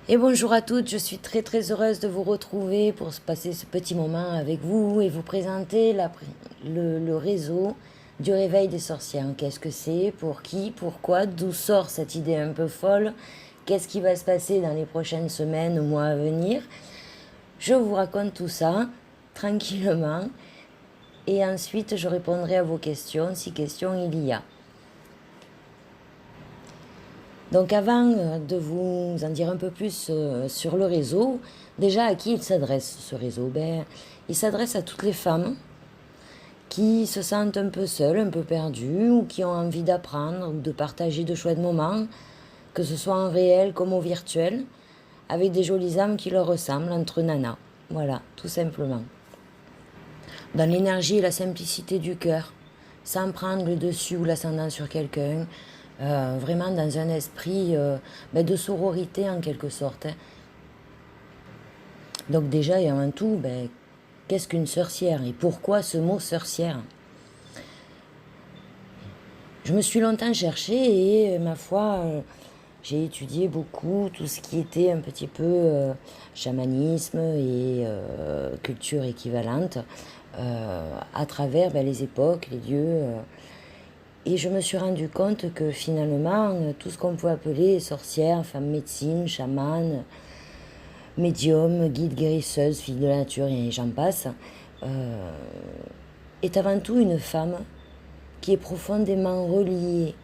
Et bonjour à toutes, je suis très heureuse de vous retrouver pour passer ce petit moment avec vous et vous présenter le réseau du réveil des sorcières. Qu'est-ce que c'est? Pour qui? Pourquoi? D'où sort cette idée un peu folle? Qu'est-ce qui va se passer dans les prochaines semaines ou mois à venir? Je vous raconte tout ça tranquillement et ensuite je répondrai à vos questions si questions il y a. Donc avant de vous en dire un peu plus sur le réseau, déjà à qui il s'adresse ce réseau? Il s'adresse à toutes les femmes qui se sentent un peu seules, un peu perdues, ou qui ont envie d'apprendre ou de partager de chouettes moments, que ce soit en réel comme au virtuel, avec des jolies âmes qui leur ressemblent entre nanas. Voilà, tout simplement. Dans l'énergie et la simplicité du cœur, sans prendre le dessus ou l'ascendant sur quelqu'un, vraiment dans un esprit de sororité en quelque sorte. Donc déjà et avant tout, qu'est-ce qu'une sorcière et pourquoi ce mot sorcière? Je me suis longtemps cherchée et ma foi, j'ai étudié beaucoup tout ce qui était un petit peu chamanisme et culture équivalente à travers les époques, les lieux. Et je me suis rendu compte que finalement, tout ce qu'on peut appeler sorcière, femme médecine, chamane, médium, guide guérisseuse, fille de la nature, et j'en passe, est avant tout une femme qui est profondément reliée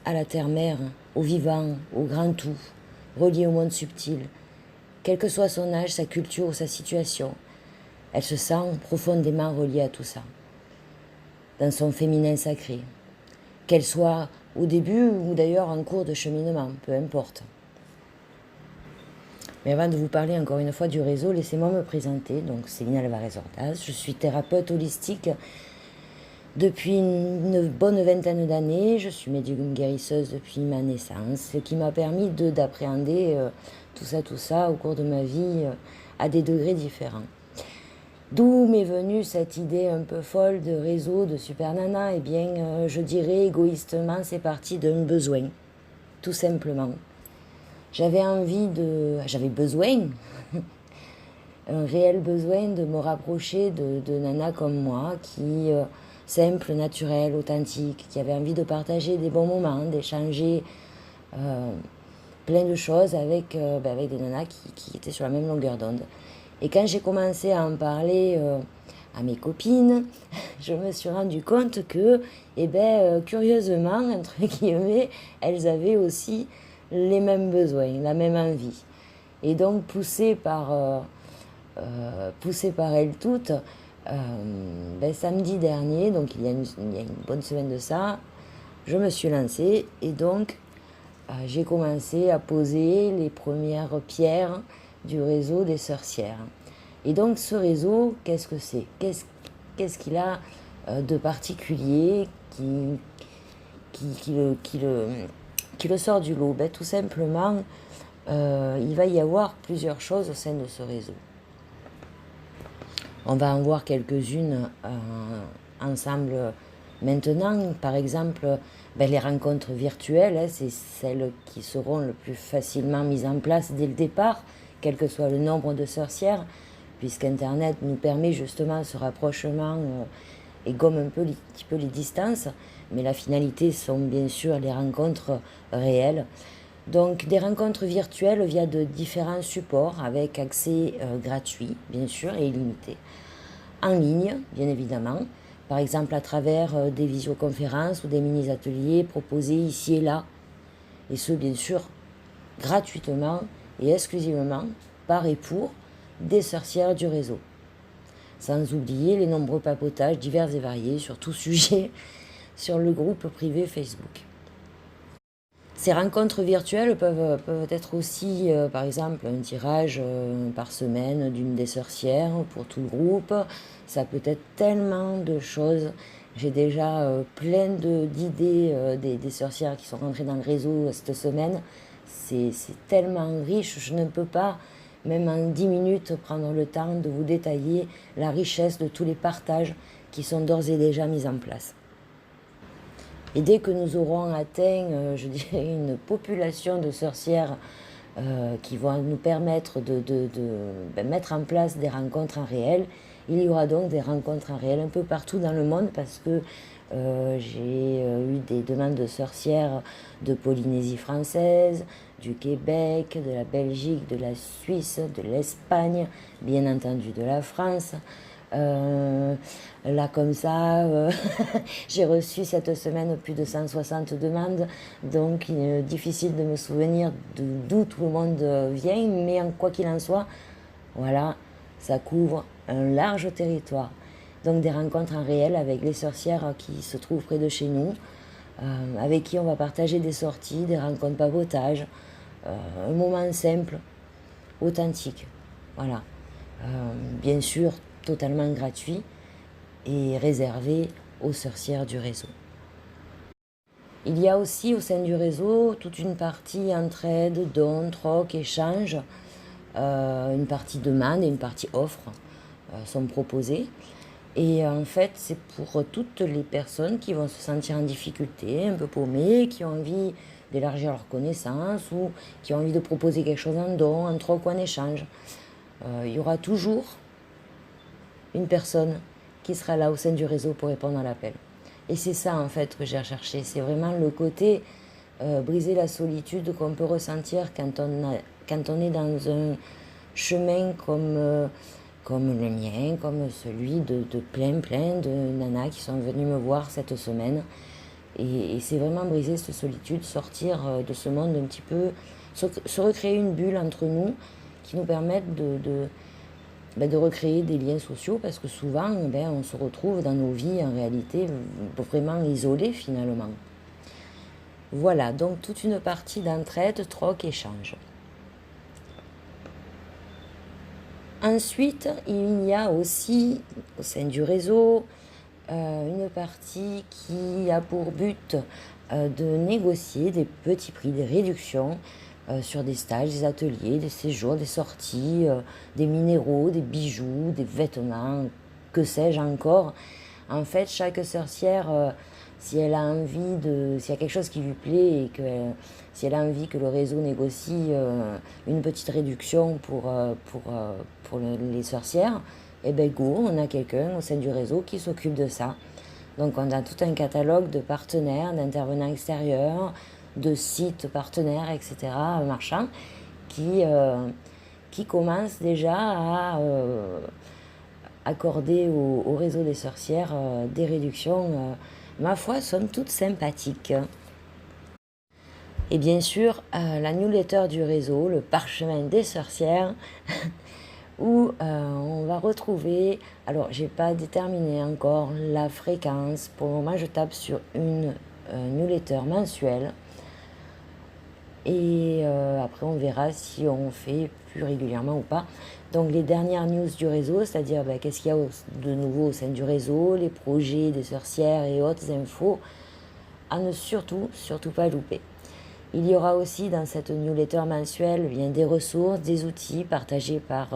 à la terre-mère, au vivant, au grand tout, reliée au monde subtil, quel que soit son âge, sa culture ou sa situation. Elle se sent profondément reliée à tout ça, dans son féminin sacré, qu'elle soit au début ou d'ailleurs en cours de cheminement, peu importe. Mais avant de vous parler encore une fois du réseau, laissez-moi me présenter. Donc, Céline Alvarez-Ordaz, je suis thérapeute holistique depuis une bonne vingtaine d'années. Je suis médium guérisseuse depuis ma naissance, ce qui m'a permis d'appréhender tout ça au cours de ma vie à des degrés différents. D'où m'est venue cette idée un peu folle de réseau, de super nana? Eh bien, je dirais égoïstement, c'est parti d'un besoin, tout simplement. J'avais besoin, un réel besoin de me rapprocher de nanas comme moi, qui, simples, naturelles, authentiques, qui avaient envie de partager des bons moments, d'échanger plein de choses avec des nanas qui étaient sur la même longueur d'onde. Et quand j'ai commencé à en parler à mes copines, je me suis rendu compte que, curieusement, entre guillemets, elles avaient aussi les mêmes besoins, la même envie. Et donc, poussée par elles toutes, samedi dernier, donc il y a une bonne semaine de ça, je me suis lancée et donc j'ai commencé à poser les premières pierres du réseau des sorcières. Et donc ce réseau, qu'est-ce que c'est? Qu'est-ce qu'il a de particulier qui le sort du lot? Tout simplement, il va y avoir plusieurs choses au sein de ce réseau. On va en voir quelques-unes ensemble maintenant. Par exemple, les rencontres virtuelles, c'est celles qui seront le plus facilement mises en place dès le départ, quel que soit le nombre de sorcières, puisqu'Internet nous permet justement ce rapprochement et gomme un petit peu les distances, mais la finalité sont bien sûr les rencontres réelles. Donc des rencontres virtuelles via de différents supports avec accès gratuit, bien sûr, et illimité. En ligne, bien évidemment, par exemple à travers des visioconférences ou des mini-ateliers proposés ici et là. Et ce, bien sûr, gratuitement et exclusivement par et pour des sorcières du réseau. Sans oublier les nombreux papotages divers et variés sur tout sujet sur le groupe privé Facebook. Ces rencontres virtuelles peuvent être aussi, par exemple, un tirage par semaine d'une des sorcières pour tout le groupe. Ça peut être tellement de choses. J'ai déjà plein d'idées des sorcières qui sont rentrées dans le réseau cette semaine. C'est tellement riche, je ne peux pas, même en 10 minutes, prendre le temps de vous détailler la richesse de tous les partages qui sont d'ores et déjà mis en place. Et dès que nous aurons atteint, je dirais, une population de sorcières qui vont nous permettre mettre en place des rencontres en réel. Il y aura donc des rencontres en réel un peu partout dans le monde parce que j'ai eu des demandes de sorcières de Polynésie française, du Québec, de la Belgique, de la Suisse, de l'Espagne, bien entendu de la France. Là comme ça, j'ai reçu cette semaine plus de 160 demandes, donc difficile de me souvenir d'où tout le monde vient, mais quoi qu'il en soit, voilà, ça couvre un large territoire. Donc des rencontres en réel avec les sorcières qui se trouvent près de chez nous, avec qui on va partager des sorties, des rencontres papotage, un moment simple, authentique. Voilà. Bien sûr, totalement gratuit et réservé aux sorcières du réseau. Il y a aussi au sein du réseau toute une partie entraide, dons, troc, échange, une partie demande et une partie offre sont proposées. Et en fait, c'est pour toutes les personnes qui vont se sentir en difficulté, un peu paumées, qui ont envie d'élargir leurs connaissances ou qui ont envie de proposer quelque chose en don, en troc ou en échange. Il y aura toujours une personne qui sera là au sein du réseau pour répondre à l'appel. Et c'est ça en fait que j'ai recherché, c'est vraiment le côté briser la solitude qu'on peut ressentir quand on est dans un chemin comme le mien, comme celui de plein de nanas qui sont venues me voir cette semaine. Et c'est vraiment briser cette solitude, sortir de ce monde un petit peu, se recréer une bulle entre nous qui nous permette de recréer des liens sociaux parce que souvent on se retrouve dans nos vies en réalité vraiment isolés finalement. Voilà, donc toute une partie d'entraide, troc, échange. Ensuite, il y a aussi au sein du réseau une partie qui a pour but de négocier des petits prix, des réductions sur des stages, des ateliers, des séjours, des sorties, des minéraux, des bijoux, des vêtements, que sais-je encore. En fait, chaque sorcière, si elle a envie s'il y a quelque chose qui lui plaît et que si elle a envie que le réseau négocie une petite réduction pour les sorcières, et ben go, on a quelqu'un au sein du réseau qui s'occupe de ça. Donc on a tout un catalogue de partenaires, d'intervenants extérieurs, de sites partenaires, etc., marchands, qui commencent déjà à accorder au réseau des sorcières des réductions, ma foi, somme toute sympathiques. Et bien sûr, la newsletter du réseau, le parchemin des sorcières, où on va retrouver, alors j'ai pas déterminé encore la fréquence, pour le moment je tape sur une newsletter mensuelle et après on verra si on fait plus régulièrement ou pas. Donc les dernières news du réseau, c'est-à-dire qu'est-ce qu'il y a de nouveau au sein du réseau, les projets des sorcières et autres infos à ne surtout pas louper. Il y aura aussi dans cette newsletter mensuelle des ressources, des outils partagés par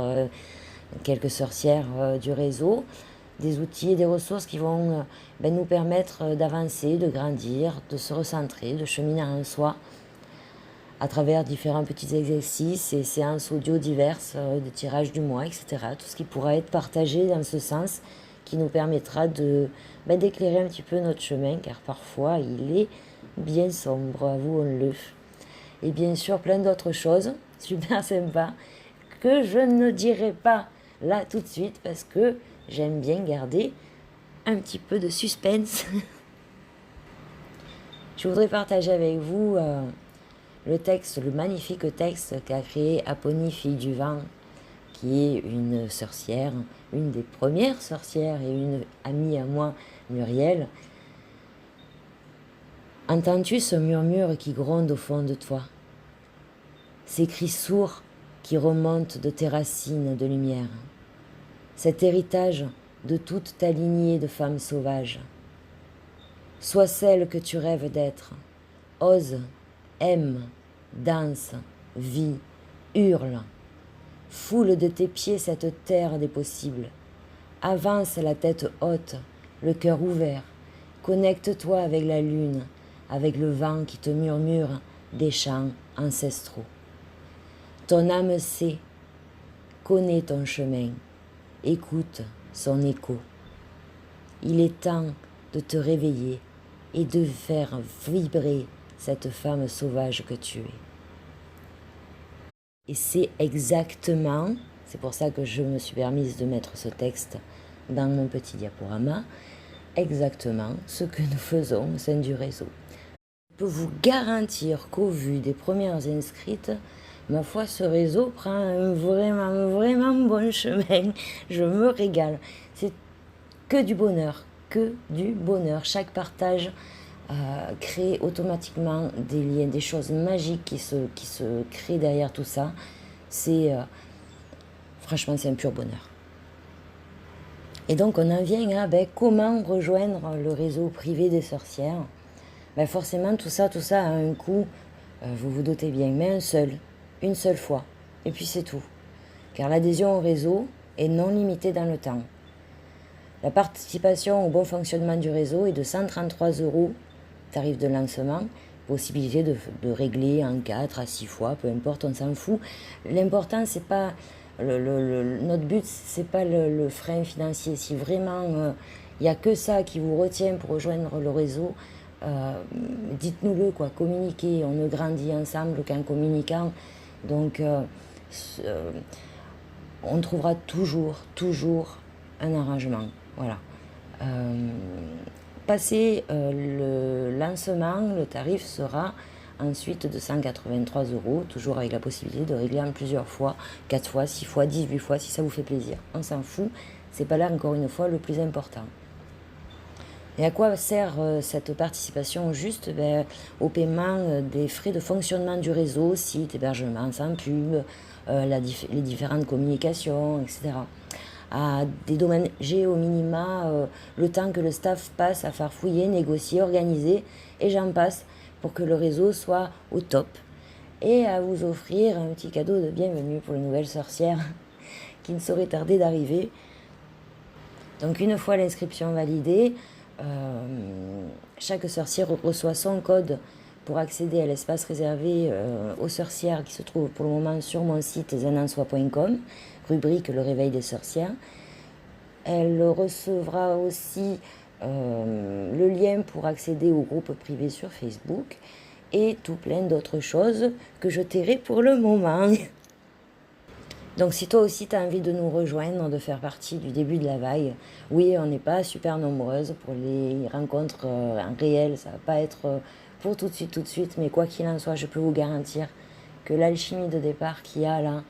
quelques sorcières du réseau, des outils et des ressources qui vont nous permettre d'avancer, de grandir, de se recentrer, de cheminer en soi à travers différents petits exercices et séances audio diverses de tirage du mois, etc. Tout ce qui pourra être partagé dans ce sens qui nous permettra d'éclairer un petit peu notre chemin car parfois il est bien sombre, avouons-le. Et bien sûr, plein d'autres choses super sympas que je ne dirai pas là tout de suite parce que j'aime bien garder un petit peu de suspense. Je voudrais partager avec vous le magnifique texte qu'a créé Apony, fille du vent, qui est une sorcière, une des premières sorcières et une amie à moi, Muriel. Entends-tu ce murmure qui gronde au fond de toi? Ces cris sourds qui remontent de tes racines de lumière? Cet héritage de toute ta lignée de femmes sauvages? Sois celle que tu rêves d'être. Ose, aime, danse, vis, hurle. Foule de tes pieds cette terre des possibles. Avance la tête haute, le cœur ouvert. Connecte-toi avec la lune, avec le vent qui te murmure des chants ancestraux. Ton âme sait, connaît ton chemin, écoute son écho. Il est temps de te réveiller et de faire vibrer cette femme sauvage que tu es. Et c'est exactement, c'est pour ça que je me suis permise de mettre ce texte dans mon petit diaporama, exactement ce que nous faisons au sein du réseau. Je peux vous garantir qu'au vu des premières inscrites, ma foi, ce réseau prend un vraiment bon chemin. Je me régale. C'est que du bonheur, que du bonheur. Chaque partage crée automatiquement des liens, des choses magiques qui se créent derrière tout ça. Franchement, c'est un pur bonheur. Et donc, on en vient à comment rejoindre le réseau privé des sorcières. Forcément, tout ça a un coût, vous vous doutez bien, mais une seule fois. Et puis c'est tout. Car l'adhésion au réseau est non limitée dans le temps. La participation au bon fonctionnement du réseau est de 133 €, tarif de lancement, possibilité de régler en 4 à 6 fois, peu importe, on s'en fout. L'important, c'est pas notre but, c'est pas le frein financier. Si vraiment il n'y a que ça qui vous retient pour rejoindre le réseau, dites-nous-le, quoi, communiquez, on ne grandit ensemble qu'en communiquant, donc on trouvera toujours un arrangement, voilà. Passé le lancement, le tarif sera ensuite de 183 €, toujours avec la possibilité de régler en plusieurs fois, 4 fois, 6 fois, 18 fois, si ça vous fait plaisir. On s'en fout, c'est pas là encore une fois le plus important. Et à quoi sert cette participation? Juste au paiement des frais de fonctionnement du réseau, site, hébergement, sans pub, les différentes communications, etc. À dédommager au minima le temps que le staff passe à farfouiller, négocier, organiser, et j'en passe, pour que le réseau soit au top. Et à vous offrir un petit cadeau de bienvenue pour les nouvelles sorcières qui ne saurait tarder d'arriver. Donc une fois l'inscription validée, chaque sorcière reçoit son code pour accéder à l'espace réservé aux sorcières qui se trouve pour le moment sur mon site zenansoi.com, rubrique Le Réveil des sorcières. Elle recevra aussi le lien pour accéder au groupe privé sur Facebook et tout plein d'autres choses que je tairai pour le moment. Donc si toi aussi tu as envie de nous rejoindre, de faire partie du début de la vague, oui, on n'est pas super nombreuses pour les rencontres en réel, ça va pas être pour tout de suite, mais quoi qu'il en soit, je peux vous garantir que l'alchimie de départ qu'il y a là,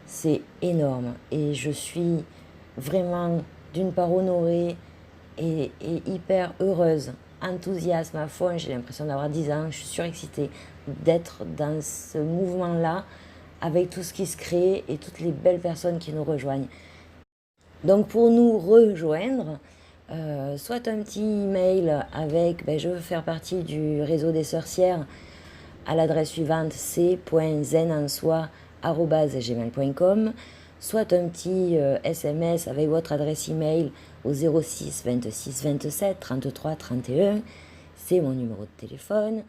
c'est énorme. Et je suis vraiment d'une part honorée et hyper heureuse, enthousiaste à fond, j'ai l'impression d'avoir 10 ans, je suis surexcitée d'être dans ce mouvement-là, avec tout ce qui se crée et toutes les belles personnes qui nous rejoignent. Donc pour nous rejoindre, soit un petit mail avec je veux faire partie du réseau des sorcières à l'adresse suivante c.zenansoi@gmail.com, soit un petit SMS avec votre adresse email au 06 26 27 33 31, c'est mon numéro de téléphone.